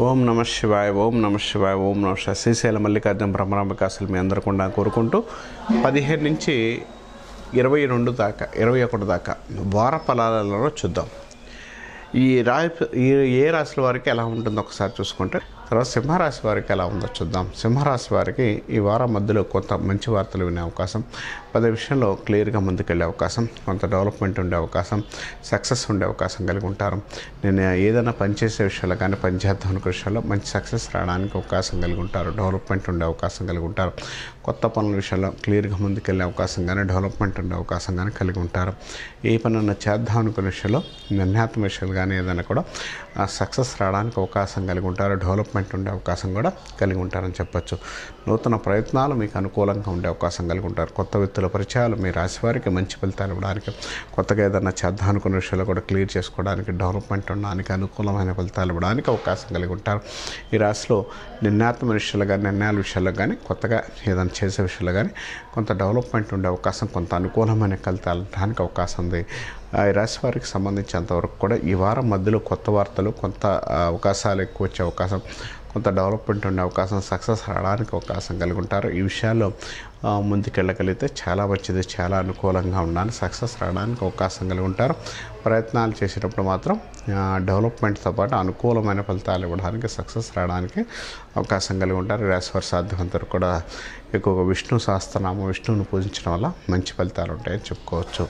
ఓం నమ శివాయ, ఓం నమ శివాయ, ఓం నమ శివాయ. శ్రీశైల మల్లికార్జున బ్రహ్మరాంబికాసులు మీ అందరూ కూడా కోరుకుంటూ 15 నుంచి 22 దాకా 21 దాకా వార ఫలాలలో చూద్దాం. ఏ రాశుల వారికి ఎలా ఉంటుందో ఒకసారి చూసుకుంటే, తర్వాత సింహరాశి వారికి ఎలా ఉందో చూద్దాం. సింహరాశి వారికి ఈ వారం మధ్యలో కొంత మంచి వార్తలు వినే అవకాశం, పదే విషయంలో క్లియర్గా ముందుకెళ్ళే అవకాశం, కొంత డెవలప్మెంట్ ఉండే అవకాశం, సక్సెస్ ఉండే అవకాశం కలిగి ఉంటారు. నేను ఏదైనా పనిచేసే విషయాల్లో కానీ పనిచేద్దాం అనుకునే విషయాల్లో మంచి సక్సెస్ రావడానికి అవకాశం కలిగి ఉంటారు. డెవలప్మెంట్ ఉండే అవకాశం కలిగి ఉంటారు. కొత్త పనుల విషయాల్లో క్లియర్గా ముందుకెళ్ళే అవకాశం కానీ డెవలప్మెంట్ ఉండే అవకాశం కానీ కలిగి ఉంటారు. ఏ పనన్నా చేద్దాం అనుకునే విషయంలో నిర్ణయాత్మక విషయాలు కానీ ఏదైనా కూడా సక్సెస్ రావడానికి అవకాశం కలిగి ఉంటారు. డెవలప్మెంట్ ఉండే అవకాశం కూడా కలిగి ఉంటారని చెప్పొచ్చు. నూతన ప్రయత్నాలు మీకు అనుకూలంగా ఉండే అవకాశం కలిగి ఉంటారు. కొత్త వ్యక్తుల పరిచయాలు మీ రాశి వారికి మంచి ఫలితాలు ఇవ్వడానికి, కొత్తగా ఏదైనా చేద్దాం అనుకున్న విషయాలు కూడా క్లియర్ చేసుకోవడానికి, డెవలప్మెంట్ ఉండడానికి, అనుకూలమైన ఫలితాలు ఇవ్వడానికి అవకాశం కలిగి ఉంటారు. ఈ రాశిలో నిర్ణయాత్మక విషయాలు కానీ నిర్ణయాల విషయాల్లో కానీ కొత్తగా ఏదైనా చేసే విషయాల్లో కానీ కొంత డెవలప్మెంట్ ఉండే అవకాశం, కొంత అనుకూలమైన ఫలితాలు ఇవ్వడానికి అవకాశం ఉంది. ఈ రాశి వారికి సంబంధించినంతవరకు కూడా ఈ వారం మధ్యలో కొత్త వార్తలు, కొంత అవకాశాలు ఎక్కువ వచ్చే అవకాశం, కొంత డెవలప్మెంట్ ఉండే అవకాశం, సక్సెస్ రావడానికి అవకాశం కలిగి ఉంటారు. ఈ విషయాల్లో ముందుకెళ్ళగలిగితే చాలా మంచిది, చాలా అనుకూలంగా ఉండాలి. సక్సెస్ రావడానికి అవకాశం కలిగి ఉంటారు. ప్రయత్నాలు చేసేటప్పుడు మాత్రం డెవలప్మెంట్తో పాటు అనుకూలమైన ఫలితాలు ఇవ్వడానికి, సక్సెస్ రావడానికి అవకాశం కలిగి ఉంటారు. రాశివారి సాధ్యమంతా కూడా ఎక్కువగా విష్ణు సహస్రనామం, విష్ణువుని పూజించడం వల్ల మంచి ఫలితాలు ఉంటాయని చెప్పుకోవచ్చు.